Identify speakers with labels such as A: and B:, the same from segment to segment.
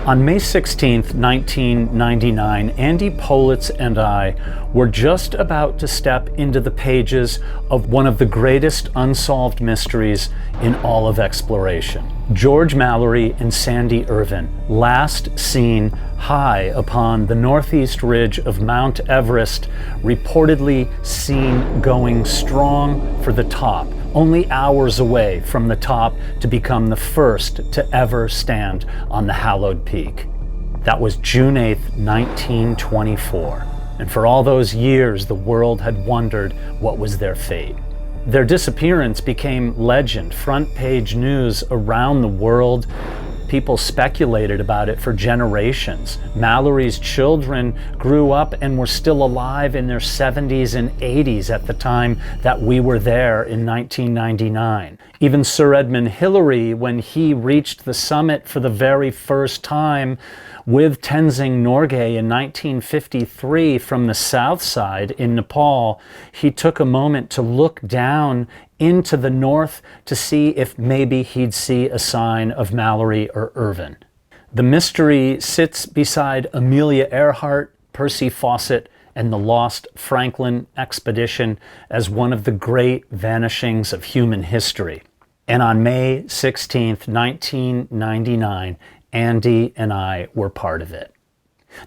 A: On May 16th, 1999, Andy Politz and I were just about to step into the pages of one of the greatest unsolved mysteries in all of exploration. George Mallory and Sandy Irvine, last seen high upon the northeast ridge of Mount Everest, reportedly seen going strong for the top, only hours away from the top to become the first to ever stand on the hallowed peak. That was June 8th, 1924. And for all those years, the world had wondered what was their fate. Their disappearance became legend, front page news around the world. People speculated about it for generations. Mallory's children grew up and were still alive in their 70s and 80s at the time that we were there in 1999. Even Sir Edmund Hillary, when he reached the summit for the very first time with Tenzing Norgay in 1953 from the south side in Nepal, he took a moment to look down into the north to see if maybe he'd see a sign of Mallory or Irvine. The mystery sits beside Amelia Earhart, Percy Fawcett, and the lost Franklin expedition as one of the great vanishings of human history. And on May 16th, 1999, Andy and I were part of it.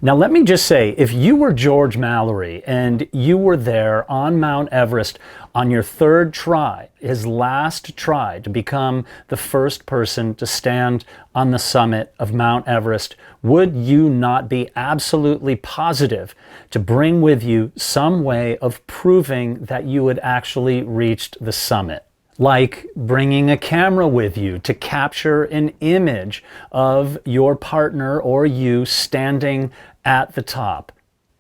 A: Now let me just say, if you were George Mallory and you were there on Mount Everest on your third try, his last try to become the first person to stand on the summit of Mount Everest, would you not be absolutely positive to bring with you some way of proving that you had actually reached the summit? Like bringing a camera with you to capture an image of your partner or you standing at the top.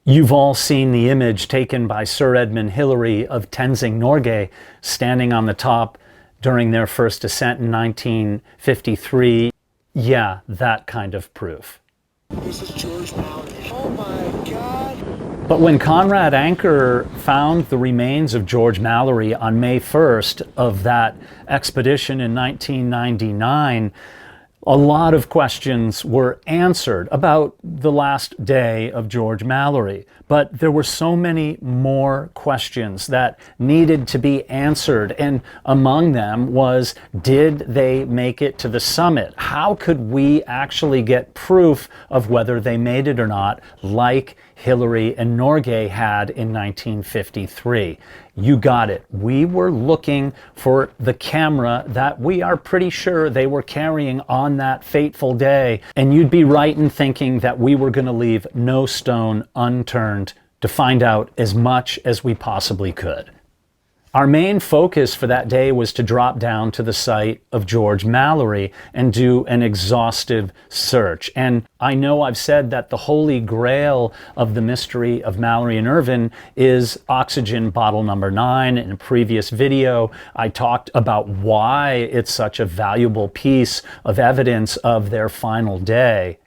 A: You've all seen the image taken by Sir Edmund Hillary of Tenzing Norgay standing on the top during their first ascent in 1953. Yeah, that kind of proof.
B: This is George Mallory. Oh my God!
A: But when Conrad Anker found the remains of George Mallory on May 1st of that expedition in 1999, a lot of questions were answered about the last day of George Mallory. But there were so many more questions that needed to be answered. And among them was, did they make it to the summit? How could we actually get proof of whether they made it or not, like Hillary and Norgay had in 1953? You got it. We were looking for the camera that we are pretty sure they were carrying on that fateful day. And you'd be right in thinking that we were going to leave no stone unturned to find out as much as we possibly could. Our main focus for that day was to drop down to the site of George Mallory and do an exhaustive search. And I know I've said that the holy grail of the mystery of Mallory and Irvine is oxygen bottle number 9. In a previous video, I talked about why it's such a valuable piece of evidence of their final day.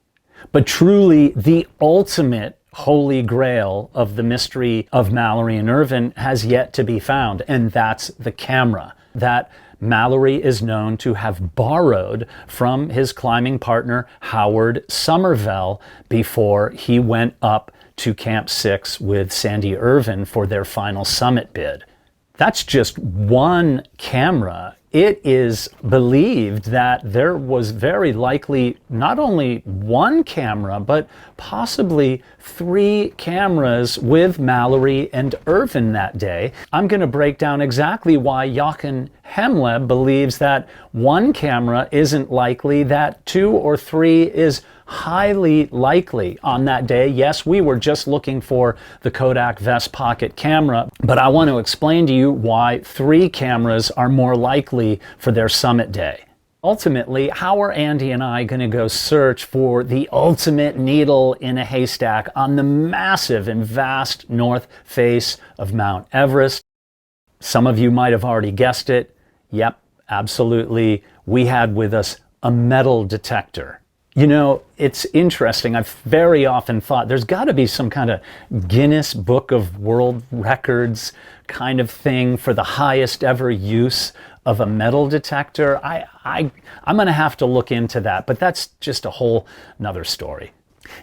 A: But truly, the ultimate holy grail of the mystery of Mallory and Irvine has yet to be found, and that's the camera that Mallory is known to have borrowed from his climbing partner Howard Somervell before he went up to Camp 6 with Sandy Irvine for their final summit bid. That's just one camera. It is believed that there was very likely not only one camera, but possibly 3 cameras with Mallory and Irvine that day. I'm going to break down exactly why Jochen Hemmleb believes that 1 camera isn't likely, that 2 or 3 is highly likely on that day. Yes, we were just looking for the Kodak vest pocket camera, but I want to explain to you why 3 cameras are more likely for their summit day. Ultimately, how are Andy and I going to go search for the ultimate needle in a haystack on the massive and vast north face of Mount Everest? Some of you might have already guessed it. Yep, absolutely. We had with us a metal detector. You know, it's interesting. I've very often thought there's got to be some kind of Guinness Book of World Records kind of thing for the highest ever use of a metal detector, I'm going to have to look into that, but that's just a whole nother story.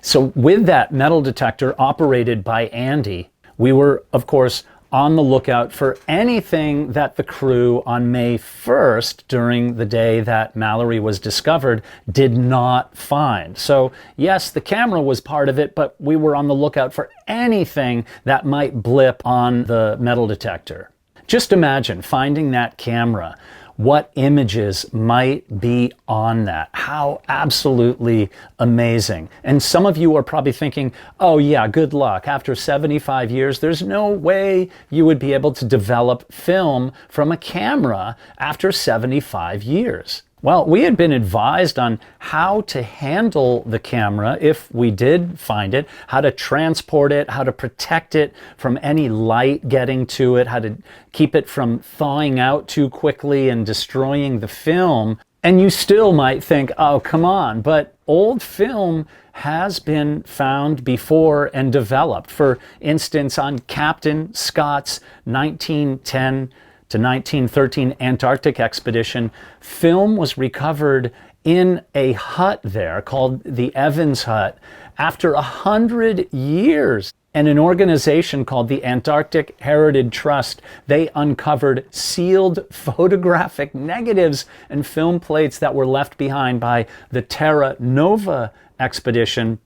A: So with that metal detector operated by Andy, we were, of course, on the lookout for anything that the crew on May 1st, during the day that Mallory was discovered, did not find. So yes, the camera was part of it, but we were on the lookout for anything that might blip on the metal detector. Just imagine finding that camera. What images might be on that? How absolutely amazing. And some of you are probably thinking, oh yeah, good luck. After 75 years, there's no way you would be able to develop film from a camera after 75 years. Well, we had been advised on how to handle the camera if we did find it, how to transport it, how to protect it from any light getting to it, how to keep it from thawing out too quickly and destroying the film. And you still might think, oh, come on, but old film has been found before and developed. For instance, on Captain Scott's 1910 to 1913 Antarctic expedition, film was recovered in a hut there called the Evans Hut after 100 years. And an organization called the Antarctic Heritage Trust, they uncovered sealed photographic negatives and film plates that were left behind by the Terra Nova expedition.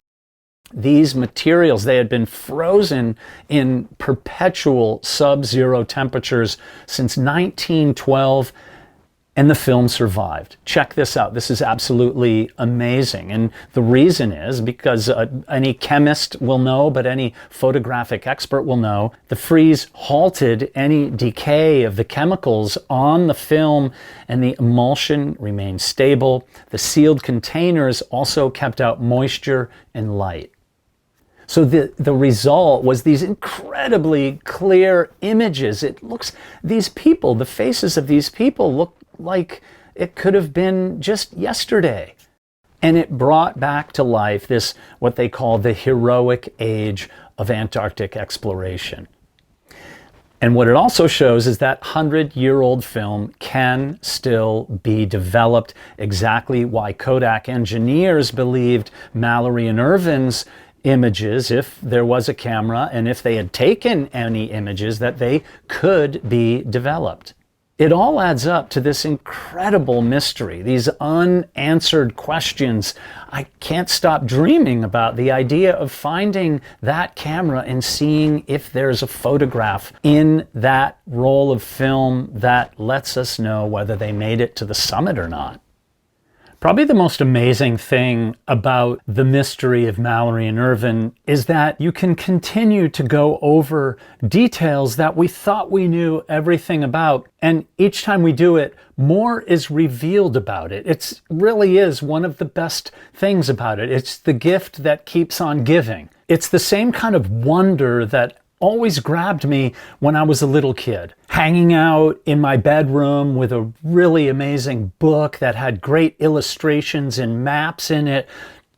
A: These materials, they had been frozen in perpetual sub-zero temperatures since 1912, and the film survived. Check this out. This is absolutely amazing. And the reason is because any chemist will know, but any photographic expert will know, the freeze halted any decay of the chemicals on the film, and the emulsion remained stable. The sealed containers also kept out moisture and light. So the result was these incredibly clear images. It looks, these people, the faces of these people look like it could have been just yesterday. And it brought back to life this, what they call the heroic age of Antarctic exploration. And what it also shows is that 100-year-old film can still be developed, exactly why Kodak engineers believed Mallory and Irvine's images, if there was a camera and if they had taken any images, that they could be developed. It all adds up to this incredible mystery, these unanswered questions. I can't stop dreaming about the idea of finding that camera and seeing if there's a photograph in that roll of film that lets us know whether they made it to the summit or not. Probably the most amazing thing about the mystery of Mallory and Irvine is that you can continue to go over details that we thought we knew everything about, and each time we do it, more is revealed about it. It really is one of the best things about it. It's the gift that keeps on giving. It's the same kind of wonder that always grabbed me when I was a little kid, hanging out in my bedroom with a really amazing book that had great illustrations and maps in it,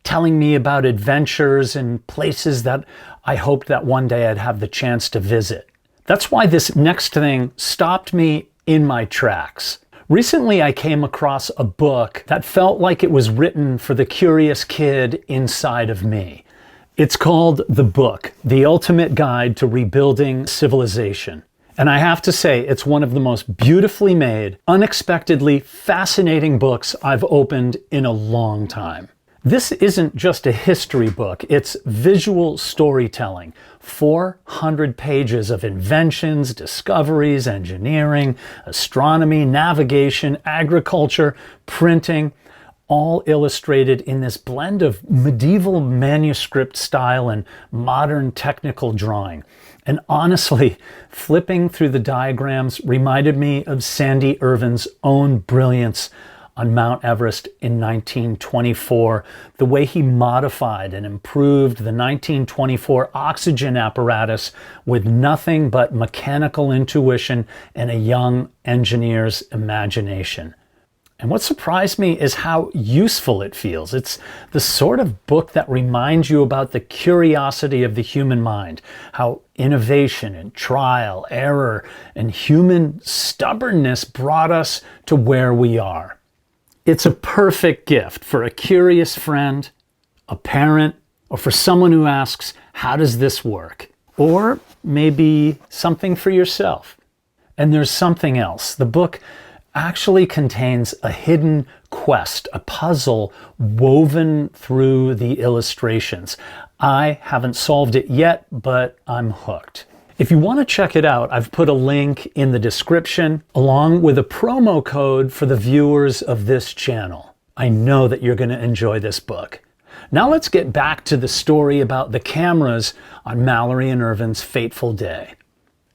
A: telling me about adventures and places that I hoped that one day I'd have the chance to visit. That's why this next thing stopped me in my tracks. Recently, I came across a book that felt like it was written for the curious kid inside of me. It's called The Book, The Ultimate Guide to Rebuilding Civilization. And I have to say, it's one of the most beautifully made, unexpectedly fascinating books I've opened in a long time. This isn't just a history book, it's visual storytelling. 400 pages of inventions, discoveries, engineering, astronomy, navigation, agriculture, printing, all illustrated in this blend of medieval manuscript style and modern technical drawing. And honestly, flipping through the diagrams reminded me of Sandy Irvine's own brilliance on Mount Everest in 1924, the way he modified and improved the 1924 oxygen apparatus with nothing but mechanical intuition and a young engineer's imagination. And what surprised me is how useful it feels. It's the sort of book that reminds you about the curiosity of the human mind, how innovation and trial, error, and human stubbornness brought us to where we are. It's a perfect gift for a curious friend, a parent, or for someone who asks, how does this work? Or maybe something for yourself. And there's something else. The book actually contains a hidden quest, a puzzle woven through the illustrations. I haven't solved it yet, but I'm hooked. If you want to check it out, I've put a link in the description along with a promo code for the viewers of this channel. I know that you're going to enjoy this book. Now let's get back to the story about the cameras on Mallory and Irvine's fateful day.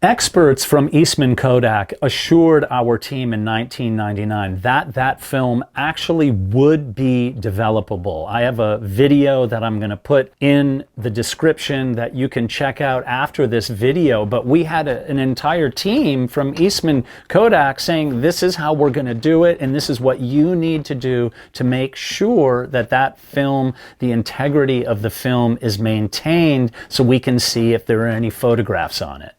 A: Experts from Eastman Kodak assured our team in 1999 that that film actually would be developable. I have a video that I'm going to put in the description that you can check out after this video, but we had an entire team from Eastman Kodak saying this is how we're going to do it and this is what you need to do to make sure that that film, the integrity of the film is maintained so we can see if there are any photographs on it.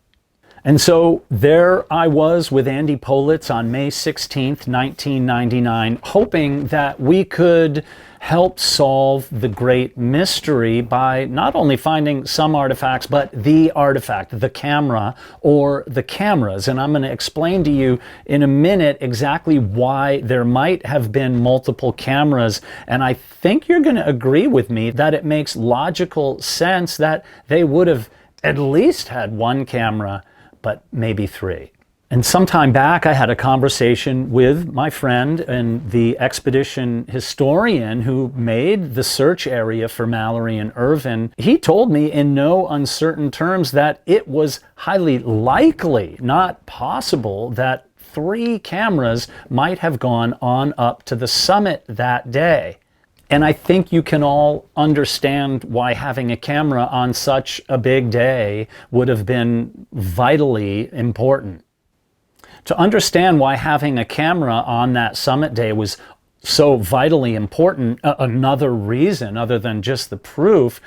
A: And so there I was with Andy Politz on May 16th, 1999, hoping that we could help solve the great mystery by not only finding some artifacts, but the artifact, the camera, or the cameras. And I'm going to explain to you in a minute exactly why there might have been multiple cameras. And I think you're going to agree with me that it makes logical sense that they would have at least had one camera, but maybe three. And some time back, I had a conversation with my friend and the expedition historian who made the search area for Mallory and Irvine. He told me in no uncertain terms that it was highly likely, not possible, that 3 cameras might have gone on up to the summit that day. And I think you can all understand why having a camera on such a big day would have been vitally important. To understand why having a camera on that summit day was so vitally important, another reason other than just the proof,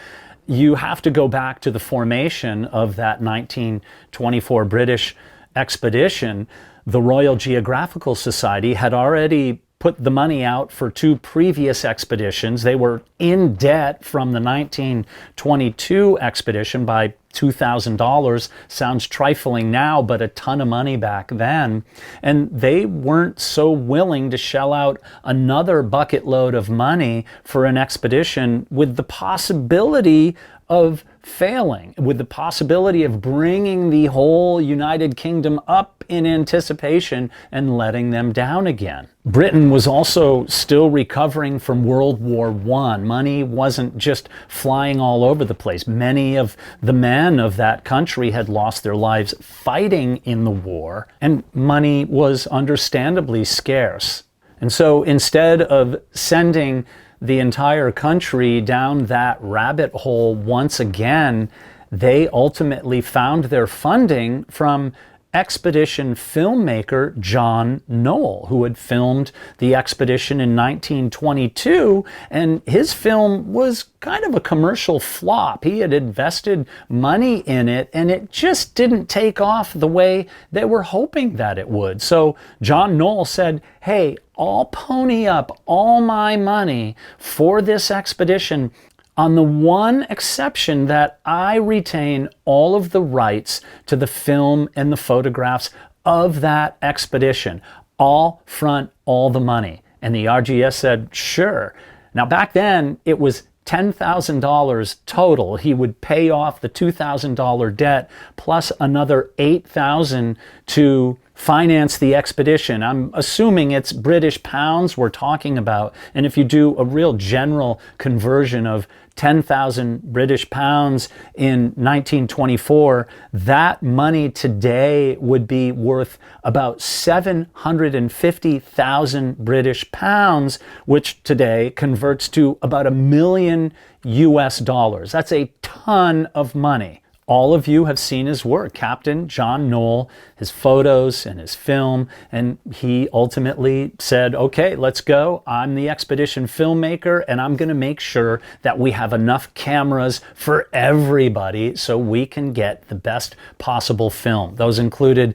A: you have to go back to the formation of that 1924 British expedition. The Royal Geographical Society had already put the money out for 2 previous expeditions. They were in debt from the 1922 expedition by $2,000. Sounds trifling now, but a ton of money back then. And they weren't so willing to shell out another bucket load of money for an expedition with the possibility of failing, with the possibility of bringing the whole United Kingdom up in anticipation and letting them down again. Britain was also still recovering from World War I. Money wasn't just flying all over the place. Many of the men of that country had lost their lives fighting in the war, and money was understandably scarce. And so instead of sending the entire country down that rabbit hole once again, they ultimately found their funding from expedition filmmaker John Knoll, who had filmed the expedition in 1922, and his film was kind of a commercial flop. He had invested money in it, and it just didn't take off the way they were hoping that it would. So John Knoll said, hey, I'll pony up all my money for this expedition on the one exception that I retain all of the rights to the film and the photographs of that expedition. I'll front all the money. And the RGS said, sure. Now back then it was $10,000 total. He would pay off the $2,000 debt plus another $8,000 to finance the expedition. I'm assuming it's British pounds we're talking about. And if you do a real general conversion of 10,000 British pounds in 1924, that money today would be worth about 750,000 British pounds, which today converts to about $1 million US. That's a ton of money. all of you have seen his work, Captain John Knoll, his photos and his film, and he ultimately said, okay, let's go. I'm the expedition filmmaker, and I'm going to make sure that we have enough cameras for everybody so we can get the best possible film. Those included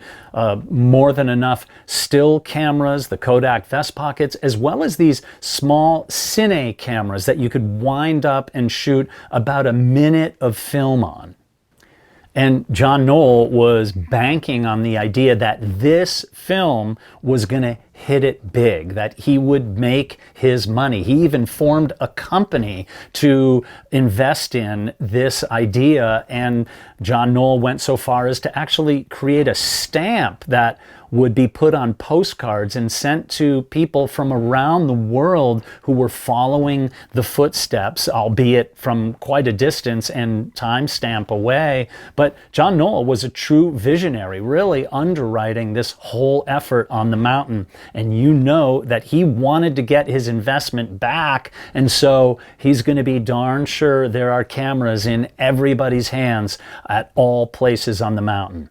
A: more than enough still cameras, the Kodak vest pockets, as well as these small cine cameras that you could wind up and shoot about a minute of film on. And John Knoll was banking on the idea that this film was going to hit it big, that he would make his money. He even formed a company to invest in this idea, and John Knoll went so far as to actually create a stamp that would be put on postcards and sent to people from around the world who were following the footsteps, albeit from quite a distance and time stamp away. But John Knoll was a true visionary, really underwriting this whole effort on the mountain. And you know that he wanted to get his investment back, and so he's going to be darn sure there are cameras in everybody's hands at all places on the mountain.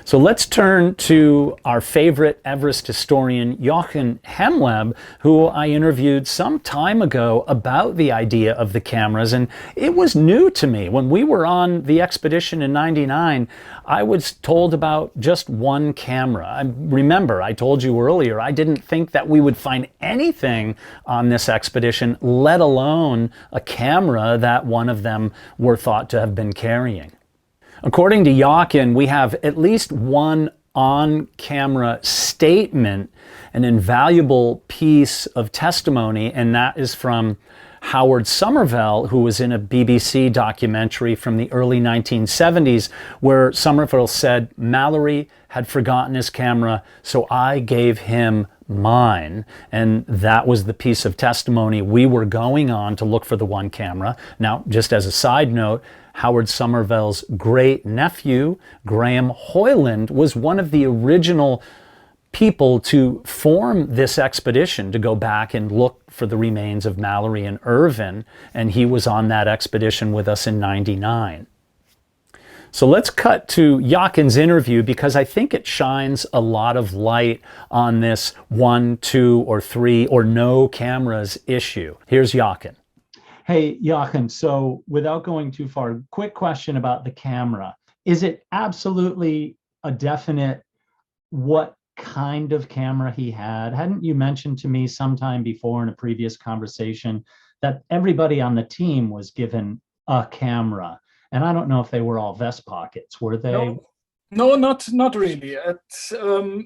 A: So let's turn to our favorite Everest historian, Jochen Hemmleb, who I interviewed some time ago about the idea of the cameras. And it was new to me. When we were on the expedition in '99, I was told about just one camera. Remember, I told you earlier, I didn't think that we would find anything on this expedition, let alone a camera that one of them were thought to have been carrying. According to Jochen, we have at least one on-camera statement, an invaluable piece of testimony, and that is from Howard Somervell, who was in a BBC documentary from the early 1970s, where Somervell said, "Mallory had forgotten his camera, so I gave him mine." And that was the piece of testimony we were going on to look for the one camera. Now, just as a side note, Howard Somervell's great nephew, Graham Hoyland, was one of the original people to form this expedition to go back and look for the remains of Mallory and Irvine, and he was on that expedition with us in '99. So let's cut to Jochen's interview, because I think it shines a lot of light on this 1, 2, or 3 or no cameras issue. Here's Jochen. Hey, Jochen, so without going too far, quick question about the camera. Is it absolutely a definite what kind of camera he had? Hadn't you mentioned to me sometime before in a previous conversation that everybody on the team was given a camera? And I don't know if they were all vest pockets, were they?
C: No, not really.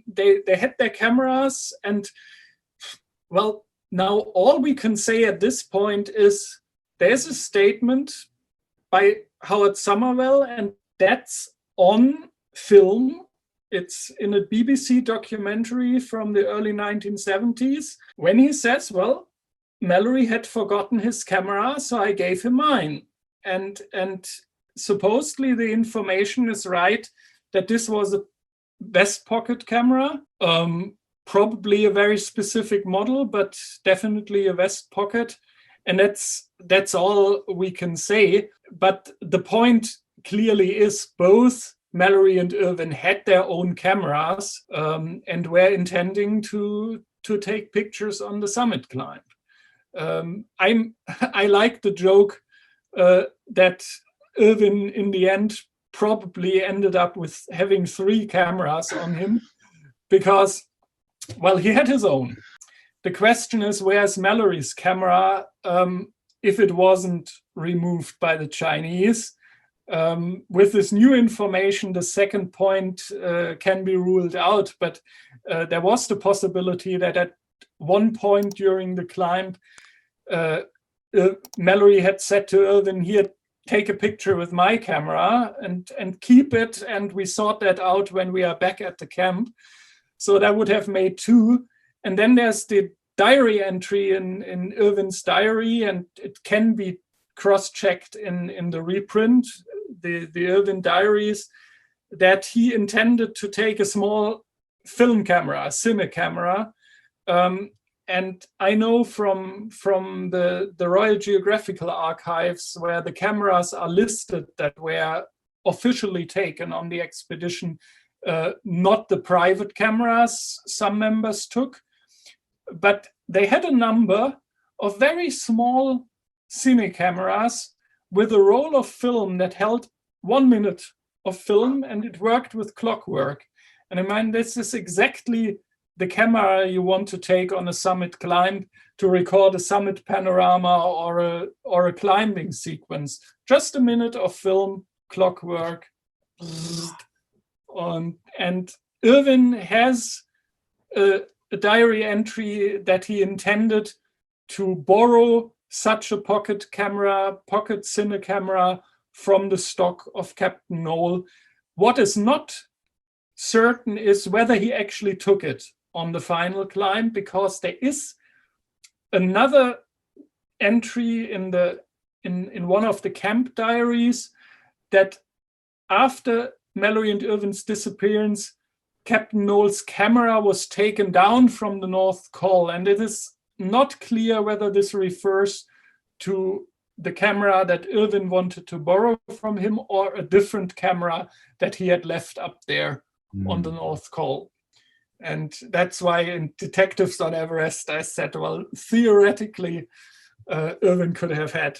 C: They had their cameras, and well, now all we can say at this point is there's a statement by Howard Somervell, and that's on film. It's in a BBC documentary from the early 1970s, when he says, well, Mallory had forgotten his camera, so I gave him mine. And supposedly the information is right that this was a vest pocket camera, probably a very specific model, but definitely a vest pocket. And that's all we can say. But the point clearly is both Mallory and Irvine had their own cameras and were intending to take pictures on the summit climb. I like the joke that Irvine in the end probably ended up with having 3 cameras on him because, well, he had his own. The question is, where's Mallory's camera if it wasn't removed by the Chinese? With this new information, the second point can be ruled out, but there was the possibility that at one point during the climb, Mallory had said to Irvine, here, take a picture with my camera and keep it, and we sort that out when we are back at the camp. So that would have made 2. And then there's the diary entry in Irvine's diary, and it can be cross-checked in the reprint, the Irvine diaries, that he intended to take a small film camera, a cine camera. And I know from the Royal Geographical Archives, where the cameras are listed that were officially taken on the expedition, not the private cameras some members took, but they had a number of very small cine cameras with a roll of film that held 1 minute of film, and it worked with clockwork. And I mean, this is exactly the camera you want to take on a summit climb to record a summit panorama or a climbing sequence. Just a minute of film, clockwork. And Irvine has a diary entry that he intended to borrow such a pocket cine camera from the stock of Captain Noel. What is not certain is whether he actually took it on the final climb, because there is another entry in one of the camp diaries that after Mallory and Irvine's disappearance, Captain Noel's camera was taken down from the North Col, and it is not clear whether this refers to the camera that Irvine wanted to borrow from him or a different camera that he had left up there on the North Col. And that's why in Detectives on Everest, I said, well, theoretically, Irvine could have had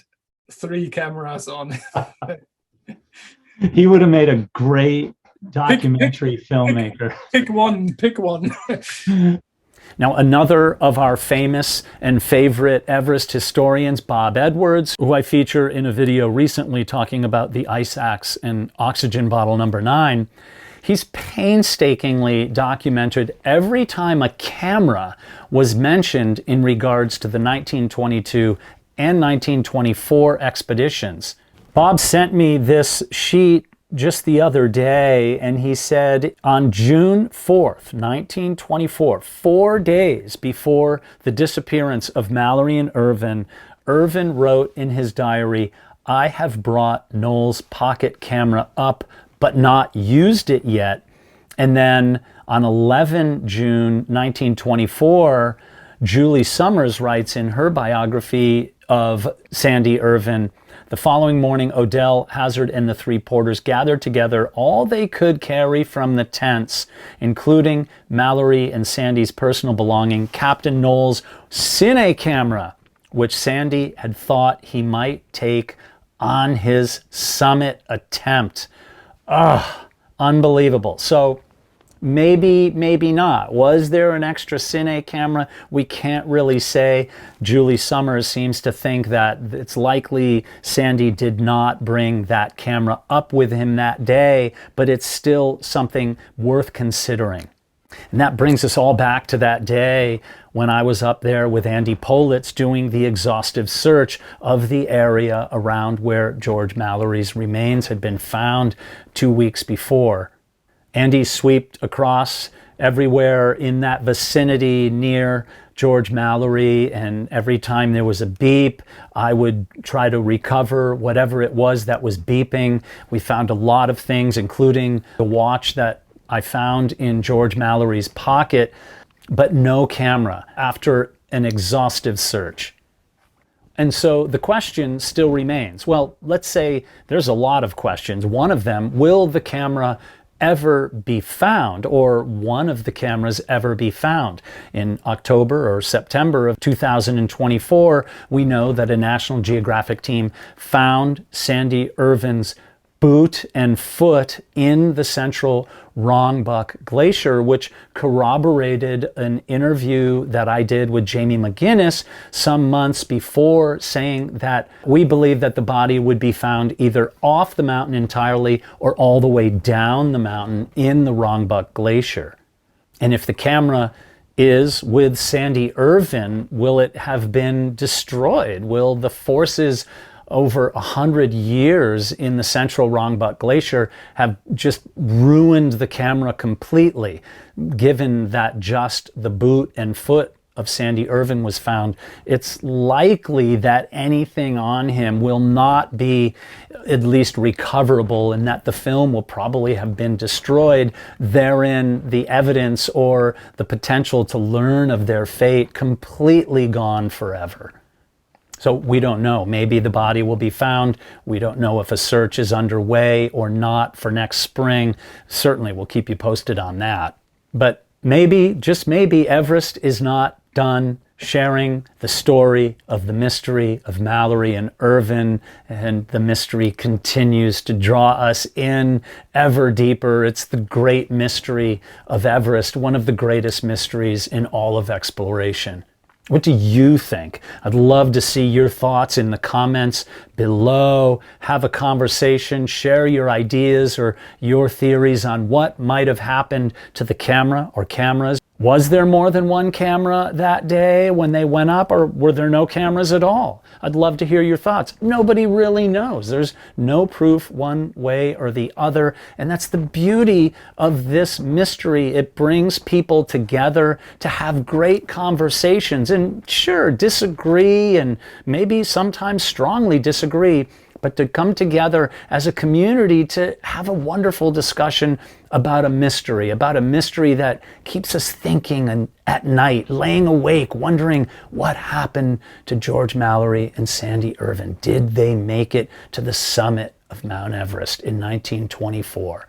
C: 3 cameras on.
D: He would have made a great documentary filmmaker.
C: Pick one.
A: Now, another of our famous and favorite Everest historians, Bob Edwards, who I feature in a video recently talking about the ice axe and oxygen bottle number 9, he's painstakingly documented every time a camera was mentioned in regards to the 1922 and 1924 expeditions. Bob sent me this sheet just the other day, and he said on June 4th, 1924, 4 days before the disappearance of Mallory and Irvine, Irvine wrote in his diary, "I have brought Noel's pocket camera up, but not used it yet." And then on 11 June 1924, Julie Summers writes in her biography of Sandy Irvine, "The following morning, Odell, Hazard, and the 3 porters gathered together all they could carry from the tents, including Mallory and Sandy's personal belonging, Captain Noel's cine camera, which Sandy had thought he might take on his summit attempt." Unbelievable. So maybe not. Was there an extra cine camera? We can't really say. Julie Summers seems to think that it's likely Sandy did not bring that camera up with him that day, but it's still something worth considering. And that brings us all back to that day when I was up there with Andy Politz doing the exhaustive search of the area around where George Mallory's remains had been found 2 weeks before. Andy swept across everywhere in that vicinity near George Mallory, and every time there was a beep, I would try to recover whatever it was that was beeping. We found a lot of things, including the watch that I found in George Mallory's pocket, but no camera after an exhaustive search. And so the question still remains. Well, let's say there's a lot of questions. One of them, will the camera ever be found, or one of the cameras ever be found? In October or September of 2024, we know that a National Geographic team found Sandy Irvine's boot and foot in the central Rongbuk Glacier, which corroborated an interview that I did with Jamie McGinnis some months before, saying that we believe that the body would be found either off the mountain entirely or all the way down the mountain in the Rongbuk Glacier. And if the camera is with Sandy Irvine, will it have been destroyed? Will the forces over 100 years in the central Rongbuk Glacier have just ruined the camera completely, given that just the boot and foot of Sandy Irvine was found? It's likely that anything on him will not be at least recoverable, and that the film will probably have been destroyed. Therein, the evidence or the potential to learn of their fate completely gone forever. So we don't know. Maybe the body will be found. We don't know if a search is underway or not for next spring. Certainly we'll keep you posted on that. But maybe, just maybe, Everest is not done sharing the story of the mystery of Mallory and Irvine, and the mystery continues to draw us in ever deeper. It's the great mystery of Everest, one of the greatest mysteries in all of exploration. What do you think? I'd love to see your thoughts in the comments below. Have a conversation, share your ideas or your theories on what might have happened to the camera or cameras. Was there more than one camera that day when they went up, or were there no cameras at all? I'd love to hear your thoughts. Nobody really knows. There's no proof one way or the other, and that's the beauty of this mystery. It brings people together to have great conversations, and sure, disagree, and maybe sometimes strongly disagree, but to come together as a community to have a wonderful discussion about a mystery that keeps us thinking and at night, laying awake, wondering what happened to George Mallory and Sandy Irvine. Did they make it to the summit of Mount Everest in 1924?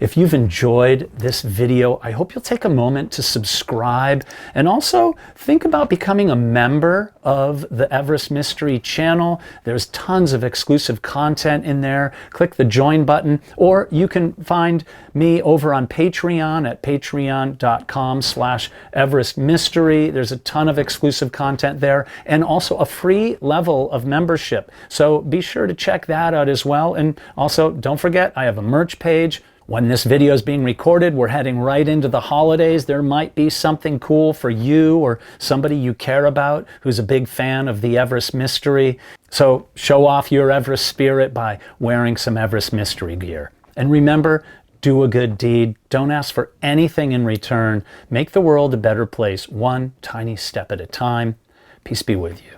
A: If you've enjoyed this video, I hope you'll take a moment to subscribe and also think about becoming a member of the Everest Mystery channel. There's tons of exclusive content in there. Click the join button, or you can find me over on Patreon at patreon.com/Everest Mystery. There's a ton of exclusive content there, and also a free level of membership. So be sure to check that out as well. And also, don't forget, I have a merch page. When this video is being recorded, we're heading right into the holidays. There might be something cool for you or somebody you care about who's a big fan of the Everest Mystery. So show off your Everest spirit by wearing some Everest Mystery gear. And remember, do a good deed. Don't ask for anything in return. Make the world a better place, one tiny step at a time. Peace be with you.